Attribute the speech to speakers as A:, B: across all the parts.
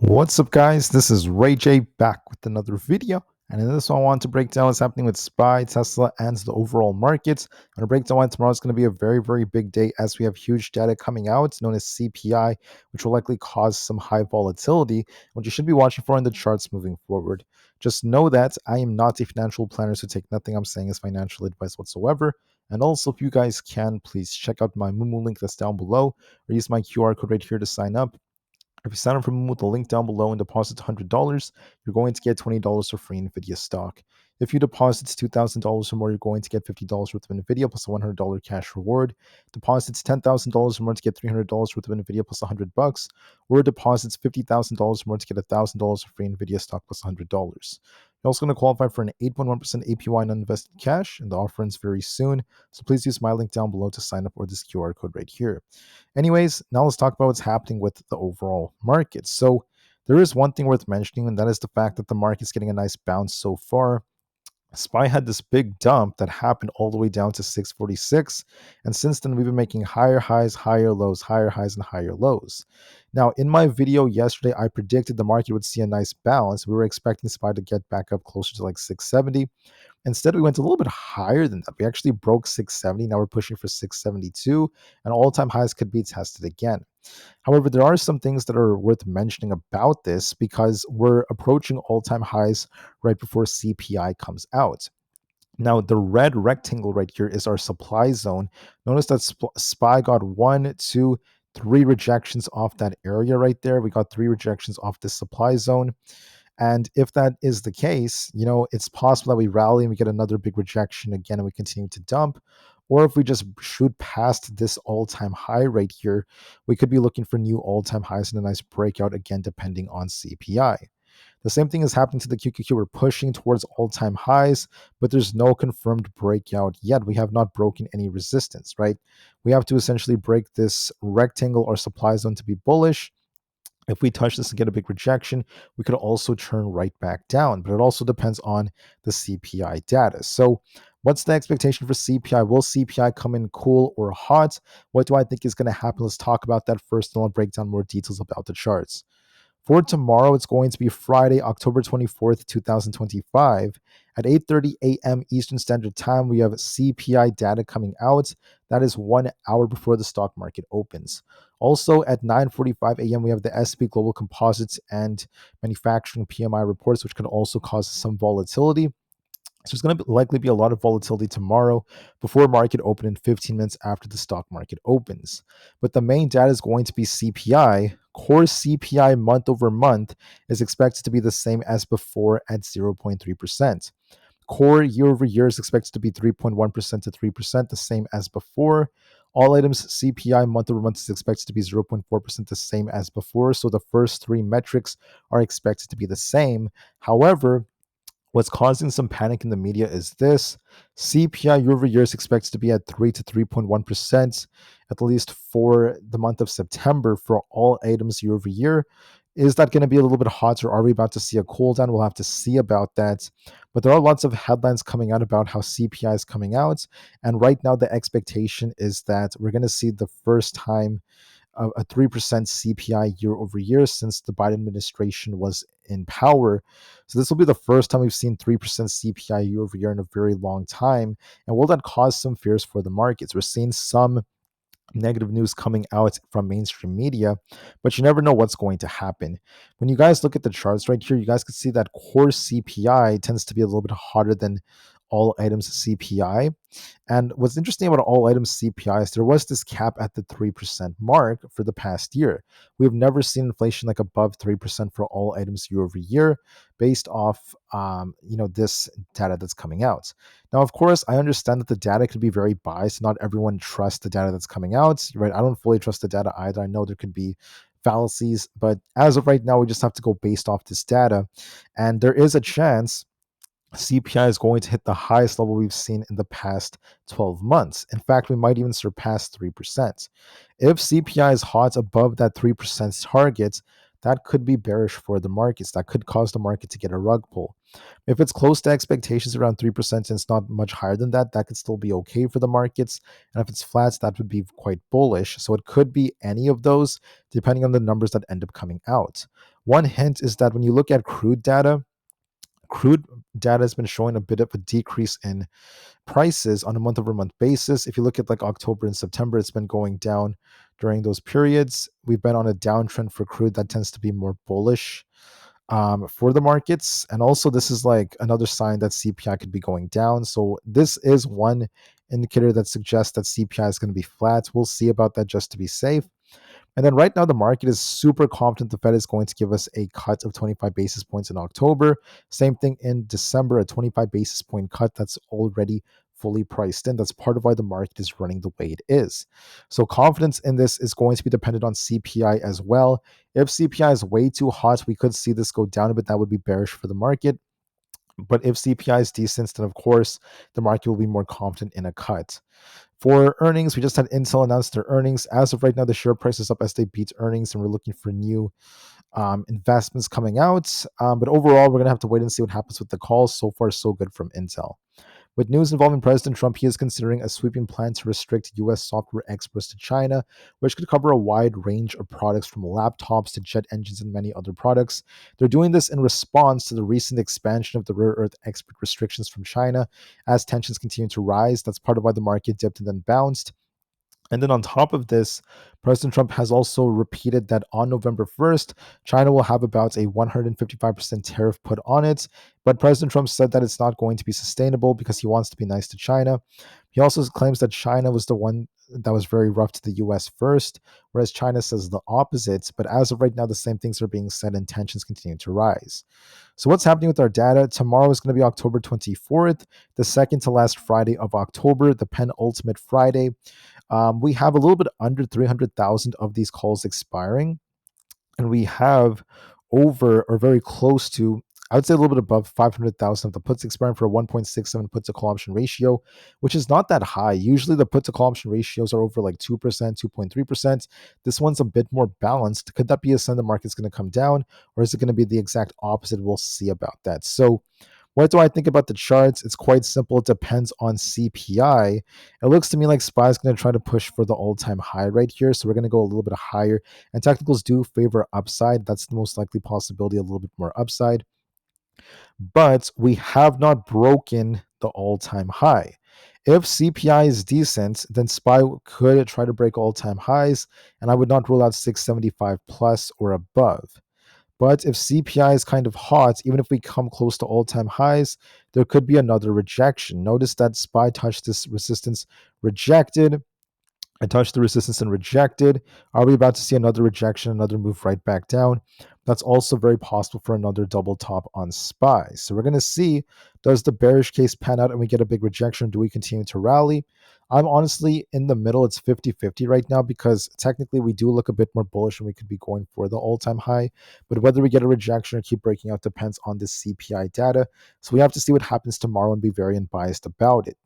A: What's up, guys? This is Rey-Jay back with another video. And in this one, I want to break down what's happening with SPY, Tesla, and the overall markets. I'm going to break down why tomorrow's going to be a very, very big day as we have huge data coming out, known as CPI, which will likely cause some high volatility, which you should be watching for in the charts moving forward. Just know that I am not a financial planner, so take nothing I'm saying as financial advice whatsoever. And also, if you guys can, please check out my Moomoo link that's down below, or use my QR code right here to sign up. If you sign up for Moomoo with the link down below and deposit $100, you're going to get $20 for free Nvidia stock. If you deposit $2,000 or more, you're going to get $50 worth of Nvidia plus a $100 cash reward. Deposits $10,000 or more to get $300 worth of Nvidia plus $100, or deposits $50,000 or more to get $1,000 for free Nvidia stock plus $100. You're also going to qualify for an 8.1% APY on uninvested cash, and the offer ends very soon. So please use my link down below to sign up, or this QR code right here. Anyways, now let's talk about what's happening with the overall market. So there is one thing worth mentioning, and that is the fact that the market's getting a nice bounce so far. SPY had this big dump that happened all the way down to 646. And since then, we've been making higher highs, higher lows, higher highs, and higher lows. Now, in my video yesterday, I predicted the market would see a nice bounce. We were expecting SPY to get back up closer to like 670. Instead, we went a little bit higher than that. We actually broke 670. Now we're pushing for 672, and all-time highs could be tested again. However, there are some things that are worth mentioning about this because we're approaching all-time highs right before CPI comes out. Now, the red rectangle right here is our supply zone. Notice that SPY got 1, 2, 3 rejections off that area right there. We got 3 rejections off the supply zone. And if that is the case, it's possible that we rally and we get another big rejection again and we continue to dump. Or if we just shoot past this all-time high right here, we could be looking for new all-time highs and a nice breakout again, depending on CPI. The same thing is happening to the QQQ. We're pushing towards all-time highs, but there's no confirmed breakout yet. We have not broken any resistance, right? We have to essentially break this rectangle or supply zone to be bullish. If we touch this and get a big rejection, we could also turn right back down, but it also depends on the CPI data. So what's the expectation for CPI? Will CPI come in cool or hot? What do I think is going to happen? Let's talk about that first, and I'll break down more details about the charts. For tomorrow, it's going to be Friday, October 24th, 2025. At 8:30 a.m. Eastern Standard Time, we have CPI data coming out. That is 1 hour before the stock market opens. Also, at 9:45 a.m., we have the S&P Global Composites and Manufacturing PMI reports, which could also cause some volatility. So there's going to likely be a lot of volatility tomorrow before market open in 15 minutes after the stock market opens. But the main data is going to be CPI. Core CPI month over month is expected to be the same as before at 0.3%. Core year over year is expected to be 3.1% to 3%, the same as before. All items CPI month over month is expected to be 0.4%, the same as before. So the first 3 metrics are expected to be the same. However, what's causing some panic in the media is this. CPI year over year is expected to be at 3 to 3.1%, at least for the month of September for all items year over year. Is that going to be a little bit hot, or are we about to see a cool down? We'll have to see about that. But there are lots of headlines coming out about how CPI is coming out. And right now, the expectation is that we're going to see the first time a 3% CPI year over year since the Biden administration was in power. So this will be the first time we've seen 3% CPI year over year in a very long time. And will that cause some fears for the markets? We're seeing some negative news coming out from mainstream media, but you never know what's going to happen. When you guys look at the charts right here, you guys can see that core CPI tends to be a little bit hotter than all items CPI. And what's interesting about all items CPI is there was this cap at the 3% mark for the past year. We've never seen inflation like above 3% for all items year over year based off this data that's coming out. Now, of course, I understand that the data could be very biased. Not everyone trusts the data that's coming out, right? I don't fully trust the data either. I know there could be fallacies, but as of right now, we just have to go based off this data. And there is a chance CPI is going to hit the highest level we've seen in the past 12 months. In fact, we might even surpass 3%. If CPI is hot above that 3% target, that could be bearish for the markets. That could cause the market to get a rug pull. If it's close to expectations around 3% and it's not much higher than that, that could still be okay for the markets. And if it's flat, that would be quite bullish. So it could be any of those depending on the numbers that end up coming out. One hint is that when you look at crude data has been showing a bit of a decrease in prices on a month over month basis. If you look at like October and September, it's been going down during those periods. We've been on a downtrend for crude that tends to be more bullish for the markets. And also, this is like another sign that CPI could be going down. So, this is one indicator that suggests that CPI is going to be flat. We'll see about that just to be safe. And then right now, the market is super confident the Fed is going to give us a cut of 25 basis points in October. Same thing in December, a 25 basis point cut that's already fully priced in. That's part of why the market is running the way it is. So confidence in this is going to be dependent on CPI as well. If CPI is way too hot, we could see this go down a bit. That would be bearish for the market. But if CPI is decent, then of course the market will be more confident in a cut. For earnings, we just had Intel announce their earnings. As of right now, the share price is up as they beat earnings, and we're looking for new investments coming out. But overall, we're going to have to wait and see what happens with the calls. So far, so good from Intel. With news involving President Trump, he is considering a sweeping plan to restrict U.S. software exports to China, which could cover a wide range of products from laptops to jet engines and many other products. They're doing this in response to the recent expansion of the rare earth export restrictions from China as tensions continue to rise. That's part of why the market dipped and then bounced. And then on top of this, President Trump has also repeated that on November 1st, China will have about a 155% tariff put on it. But President Trump said that it's not going to be sustainable because he wants to be nice to China. He also claims that China was the one that was very rough to the US first, whereas China says the opposite. But as of right now, the same things are being said and tensions continue to rise. So, what's happening with our data? Tomorrow is going to be October 24th, the second to last Friday of October, the penultimate Friday. We have a little bit under 300,000 of these calls expiring, and we have over or very close to, I would say a little bit above 500,000 of the puts expiring for a 1.67 put to call option ratio, which is not that high. Usually the put to call option ratios are over like 2%, 2.3%. This one's a bit more balanced. Could that be a sign the market's going to come down, or is it going to be the exact opposite? We'll see about that. So, what do I think about the charts? It's quite simple. It depends on CPI. It looks to me like SPY is going to try to push for the all-time high right here. So we're going to go a little bit higher. And technicals do favor upside. That's the most likely possibility, a little bit more upside. But we have not broken the all-time high. If CPI is decent, then SPY could try to break all-time highs. And I would not rule out 675 plus or above. But if CPI is kind of hot, even if we come close to all-time highs, there could be another rejection. Notice that SPY touched this resistance, rejected. I touched the resistance and rejected. Are we about to see another rejection, another move right back down? That's also very possible for another double top on SPY. So we're going to see, does the bearish case pan out and we get a big rejection? Do we continue to rally? I'm honestly in the middle. It's 50-50 right now because technically we do look a bit more bullish and we could be going for the all-time high. But whether we get a rejection or keep breaking out depends on the CPI data. So we have to see what happens tomorrow and be very unbiased about it.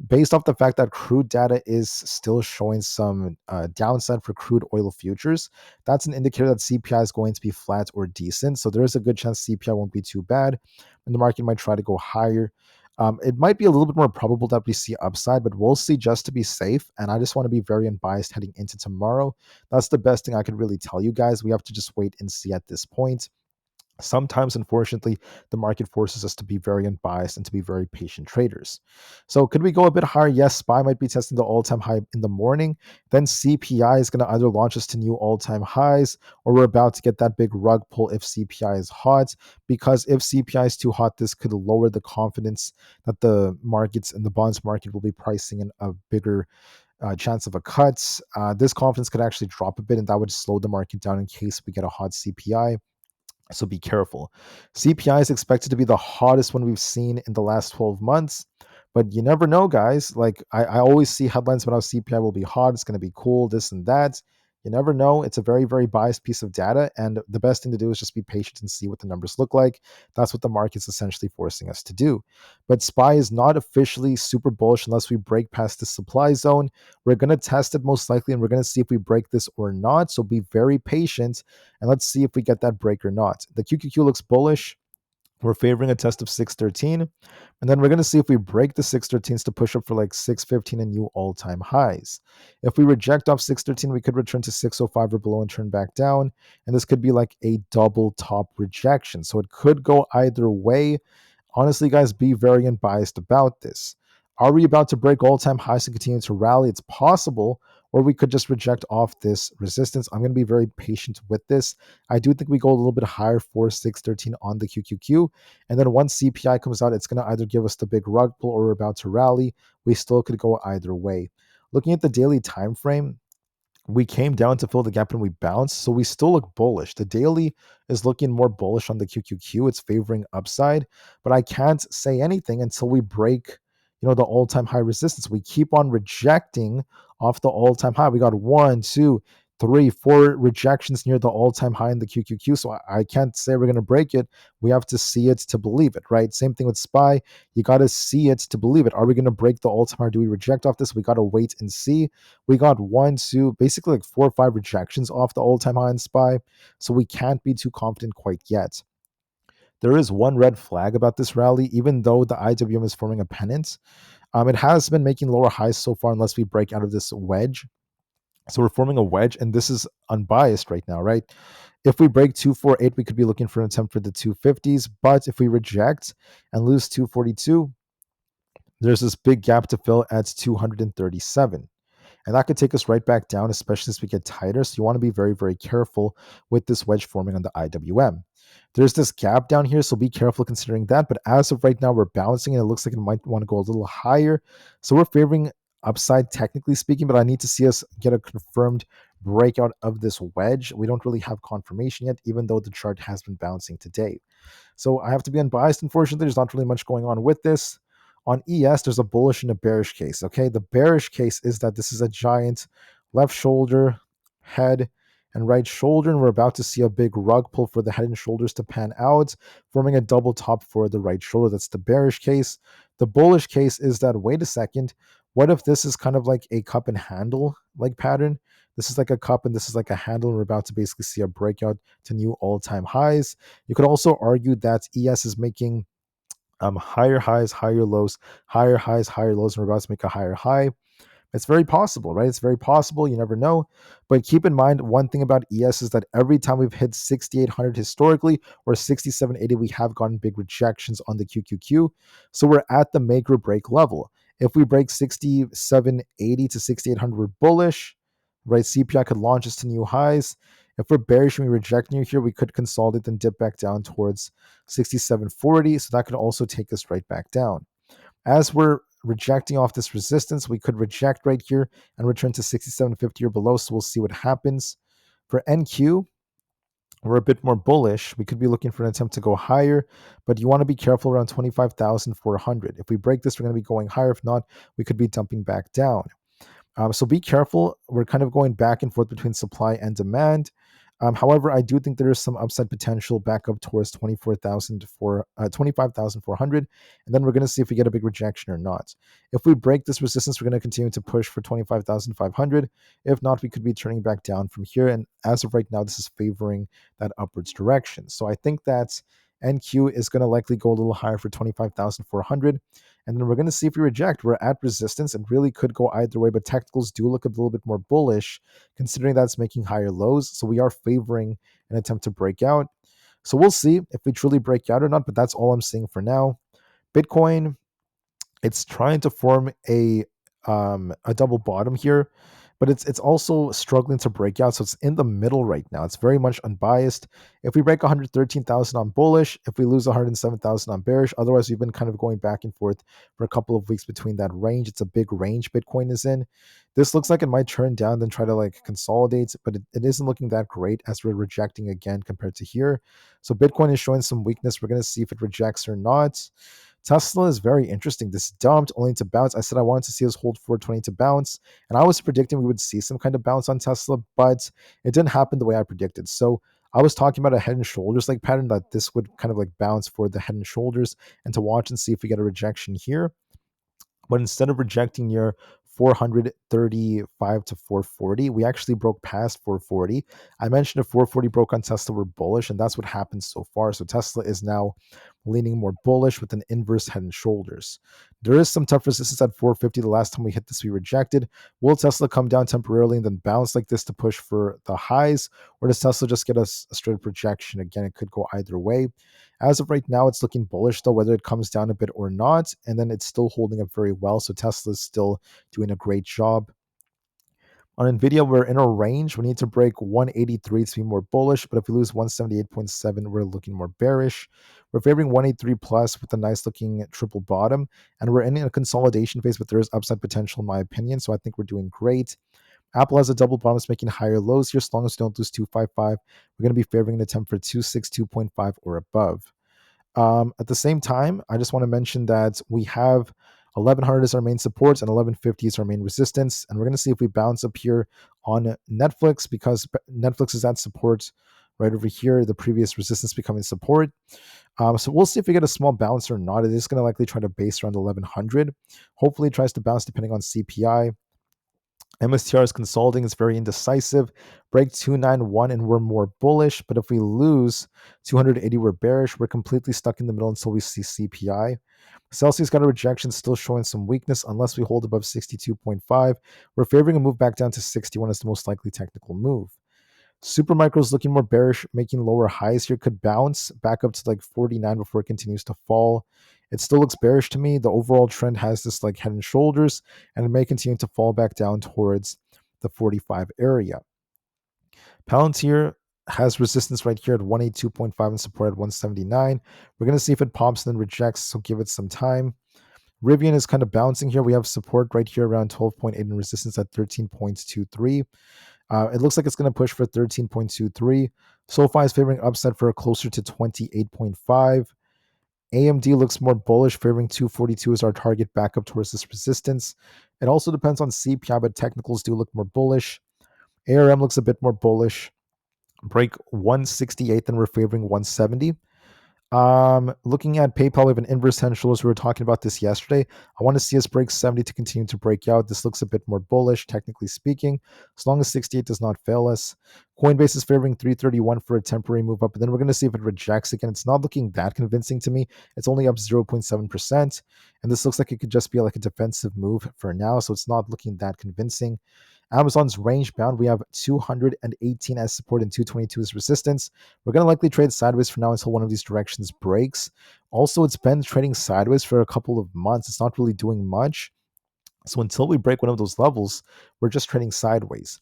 A: Based off the fact that crude data is still showing some downside for crude oil futures, that's an indicator that CPI is going to be flat or decent. So there is a good chance CPI won't be too bad, and the market might try to go higher. It might be a little bit more probable that we see upside, but we'll see just to be safe. And I just want to be very unbiased heading into tomorrow. That's the best thing I could really tell you guys. We have to just wait and see at this point. Sometimes, unfortunately, the market forces us to be very unbiased and to be very patient traders. So, could we go a bit higher? Yes, SPY might be testing the all-time high in the morning. Then CPI is going to either launch us to new all-time highs, or we're about to get that big rug pull if CPI is hot. Because if CPI is too hot, this could lower the confidence that the markets and the bonds market will be pricing in a bigger chance of a cut. This confidence could actually drop a bit, and that would slow the market down in case we get a hot CPI. So be careful. CPI is expected to be the hottest one we've seen in the last 12 months. But you never know, guys. Like I always see headlines about how CPI will be hot, it's going to be cool, this and that. You never know. It's a very, very biased piece of data. And the best thing to do is just be patient and see what the numbers look like. That's what the market's essentially forcing us to do. But SPY is not officially super bullish unless we break past the supply zone. We're going to test it most likely, and we're going to see if we break this or not. So be very patient, and let's see if we get that break or not. The QQQ looks bullish. We're favoring a test of 613. And then we're going to see if we break the 613s to push up for like 615 and new all-time highs. If we reject off 613, we could return to 605 or below and turn back down. And this could be like a double top rejection. So it could go either way. Honestly, guys, be very unbiased about this. Are we about to break all-time highs and continue to rally? It's possible, or we could just reject off this resistance. I'm going to be very patient with this. I do think we go a little bit higher for 613 on the QQQ. And then once CPI comes out, it's going to either give us the big rug pull or we're about to rally. We still could go either way. Looking at the daily time frame, we came down to fill the gap and we bounced. So we still look bullish. The daily is looking more bullish on the QQQ. It's favoring upside, but I can't say anything until we break, the all-time high resistance. We keep on rejecting off the all-time high. We got 1, 2, 3, 4 rejections near the all-time high in the QQQ. So I can't say we're going to break it. We have to see it to believe it, right? Same thing with SPY. You got to see it to believe it. Are we going to break the all-time high? Do we reject off this? We got to wait and see. We got 1, 2, basically like 4 or 5 rejections off the all-time high in SPY. So we can't be too confident quite yet. There is one red flag about this rally, even though the IWM is forming a pennant. It has been making lower highs so far unless we break out of this wedge. So we're forming a wedge, and this is unbiased right now, right? If we break 248, we could be looking for an attempt for the 250s. But if we reject and lose 242, there's this big gap to fill at 237. And that could take us right back down, especially as we get tighter. So you want to be very, very careful with this wedge forming on the IWM. There's this gap down here, so be careful considering that. But as of right now, we're bouncing, and it looks like it might want to go a little higher. So we're favoring upside, technically speaking, but I need to see us get a confirmed breakout of this wedge. We don't really have confirmation yet, even though the chart has been bouncing today. So I have to be unbiased. Unfortunately, there's not really much going on with this. On ES, there's a bullish and a bearish case. Okay, the bearish case is that this is a giant left shoulder, head, and right shoulder, and we're about to see a big rug pull for the head and shoulders to pan out, forming a double top for the right shoulder. That's the bearish case. The bullish case is that, wait a second, what if this is kind of like a cup and handle like pattern? This is like a cup and this is like a handle, and we're about to basically see a breakout to new all-time highs. You could also argue that ES is making higher highs, higher lows, higher highs, higher lows, and we're about to make a higher high. It's very possible, right? It's very possible. You never know. But keep in mind, one thing about ES is that every time we've hit 6,800 historically or 6,780, we have gotten big rejections on the QQQ. So we're at the make or break level. If we break 6,780 to 6,800, we're bullish, right? CPI could launch us to new highs. If we're bearish and we reject near here, we could consolidate and dip back down towards 6,740. So that could also take us right back down. As we're rejecting off this resistance, we could reject right here and return to 6750 or below. So we'll see what happens. For NQ, we're a bit more bullish. We could be looking for an attempt to go higher, but you want to be careful around 25,400. If we break this, we're going to be going higher. If not, we could be dumping back down. So be careful. We're kind of going back and forth between supply and demand. However, I do think there is some upside potential back up towards 25,400, and then we're going to see if we get a big rejection or not. If we break this resistance, we're going to continue to push for 25,500. If not, we could be turning back down from here, and as of right now, this is favoring that upwards direction. So I think that NQ is going to likely go a little higher for 25,400. And then we're going to see if we reject. We're at resistance and really could go either way, but technicals do look a little bit more bullish considering that's making higher lows. So we are favoring an attempt to break out. So we'll see if we truly break out or not, but that's all I'm seeing for now. Bitcoin, it's trying to form a double bottom here, but it's also struggling to break out. So it's in the middle right now. It's very much unbiased. If we break 113,000 on bullish, if we lose 107,000 on bearish, otherwise we've been kind of going back and forth for a couple of weeks between that range. It's a big range Bitcoin is in. This looks like it might turn down, then try to like consolidate, but it isn't looking that great as we're rejecting again compared to here. So Bitcoin is showing some weakness. We're going to see if it rejects or not. Tesla is very interesting. This dumped only to bounce. I said I wanted to see us hold 420 to bounce, and I was predicting we would see some kind of bounce on Tesla, but it didn't happen the way I predicted. So I was talking about a head and shoulders like pattern, that this would kind of like bounce for the head and shoulders and to watch and see if we get a rejection here. But instead of rejecting near 435 to 440, we actually broke past 440. I mentioned if 440 broke on Tesla, we're bullish, and that's what happened so far. So Tesla is now leaning more bullish with an inverse head and shoulders. There is some tough resistance at 450. The last time we hit this, we rejected. Will Tesla come down temporarily and then bounce like this to push for the highs? Or does Tesla just get a straight projection? Again, it could go either way. As of right now, it's looking bullish, though, whether it comes down a bit or not. And then it's still holding up very well. So Tesla is still doing a great job. On Nvidia, we're in a range. We need to break 183 to be more bullish, but if we lose 178.7, we're looking more bearish. We're favoring 183 plus with a nice looking triple bottom, and we're in a consolidation phase, but there is upside potential in my opinion, so I think we're doing great. Apple has a double bottom, it's making higher lows here. As long as we don't lose 255, we're going to be favoring an attempt for 262.5 or above. At the same time, I just want to mention that we have 1100 as our main supports and 1150 is our main resistance. And we're going to see if we bounce up here on Netflix, because Netflix is at support right over here, the previous resistance becoming support. So we'll see if we get a small bounce or not. It is going to likely try to base around 1100. Hopefully it tries to bounce depending on CPI. MSTR is consulting, it's very indecisive. Break 291 and we're more bullish, but if we lose 280, we're bearish. We're completely stuck in the middle until we see CPI. Celsius got a rejection, still showing some weakness unless we hold above 62.5. We're favoring a move back down to 61 as the most likely technical move. Supermicro is looking more bearish, making lower highs here. Could bounce back up to like 49 before it continues to fall. It still looks bearish to me. The overall trend has this like head and shoulders, and it may continue to fall back down towards the 45 area. Palantir has resistance right here at 182.5 and support at 179. We're going to see if it pops and then rejects, so give it some time. Rivian is kind of bouncing here. We have support right here around 12.8 and resistance at 13.23. It looks like it's going to push for 13.23. SoFi is favoring upside for a closer to 28.5. AMD looks more bullish, favoring 242 as our target back up towards this resistance. It also depends on CPI, but technicals do look more bullish. ARM looks a bit more bullish. Break 168, then we're favoring 170. Looking at PayPal, we have an inverse head and shoulders. We were talking about this yesterday. I want to see us break 70 to continue to break out. This looks a bit more bullish, technically speaking, as long as 68 does not fail us. Coinbase is favoring 331 for a temporary move up, and then we're going to see if it rejects again. It's not looking that convincing to me. It's only up 0.7%, and this looks like it could just be like a defensive move for now, so it's not looking that convincing. Amazon's range bound. We have 218 as support and 222 as resistance. We're going to likely trade sideways for now until one of these directions breaks. Also, it's been trading sideways for a couple of months. It's not really doing much. So until we break one of those levels, we're just trading sideways.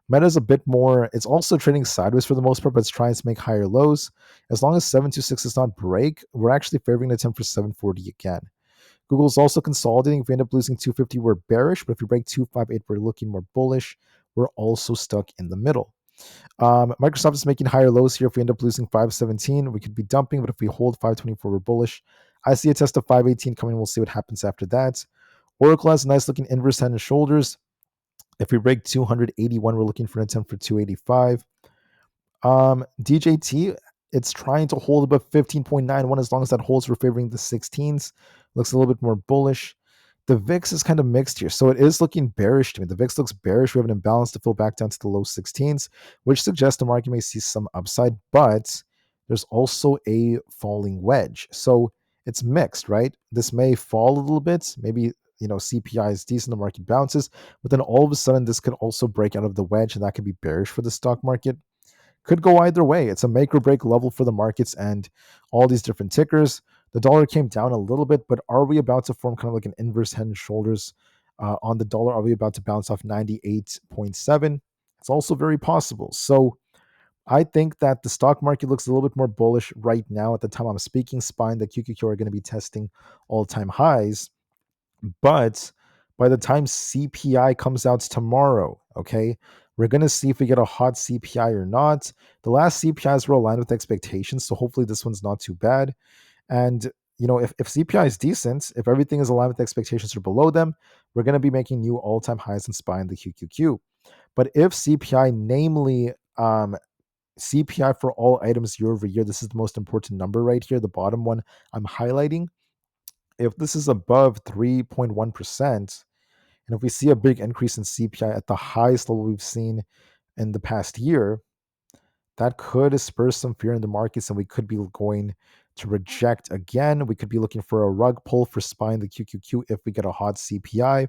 A: Meta's a bit more, it's also trading sideways for the most part, but it's trying to make higher lows. As long as 726 does not break, we're actually favoring an attempt for 740 again. Google's also consolidating. If we end up losing 250, we're bearish, but if we break 258, we're looking more bullish. We're also stuck in the middle. Microsoft is making higher lows here. If we end up losing 517, we could be dumping, but if we hold 524, we're bullish. I see a test of 518 coming. We'll see what happens after that. Oracle has a nice looking inverse head and shoulders. If we break 281, we're looking for an attempt for 285. DJT, it's trying to hold above 15.91. As long as that holds, we're favoring the 16s. Looks a little bit more bullish. The VIX is kind of mixed here, so it is looking bearish to me. The VIX looks bearish. We have an imbalance to fill back down to the low 16s, which suggests the market may see some upside, but there's also a falling wedge. So it's mixed, right? This may fall a little bit. Maybe, CPI is decent, the market bounces, but then all of a sudden this could also break out of the wedge, and that could be bearish for the stock market. Could go either way. It's a make or break level for the markets and all these different tickers. The dollar came down a little bit, but are we about to form kind of like an inverse head and shoulders on the dollar? Are we about to bounce off 98.7? It's also very possible. So I think that the stock market looks a little bit more bullish right now. At the time I'm speaking, SPY and the QQQ are going to be testing all-time highs. But by the time CPI comes out tomorrow, okay, we're going to see if we get a hot CPI or not. The last CPIs were aligned with expectations, so hopefully this one's not too bad. And, if CPI is decent, if everything is aligned with expectations or below them, we're going to be making new all-time highs in SPY and the QQQ. But if CPI, namely CPI for all items year over year, this is the most important number right here, the bottom one I'm highlighting. If this is above 3.1%, and if we see a big increase in CPI at the highest level we've seen in the past year, that could spur some fear in the markets, and we could be going to reject again. We could be looking for a rug pull for SPY the QQQ if we get a hot CPI.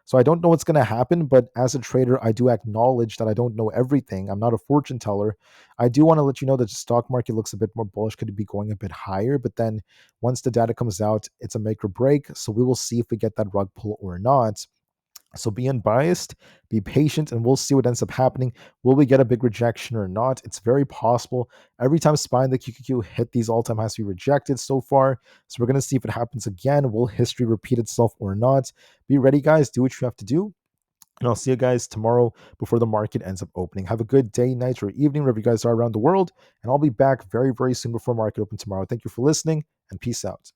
A: So I don't know what's going to happen, but as a trader, I do acknowledge that I don't know everything. I'm not a fortune teller. I do want to let you know that the stock market looks a bit more bullish, could be going a bit higher, but then once the data comes out, it's a make or break. So we will see if we get that rug pull or not. So be unbiased, be patient, and we'll see what ends up happening. Will we get a big rejection or not? It's very possible. Every time SPY and the QQQ hit these all-time highs, we rejected so far. So we're going to see if it happens again. Will history repeat itself or not? Be ready, guys. Do what you have to do. And I'll see you guys tomorrow before the market ends up opening. Have a good day, night, or evening, wherever you guys are around the world. And I'll be back very, very soon before market open tomorrow. Thank you for listening, and peace out.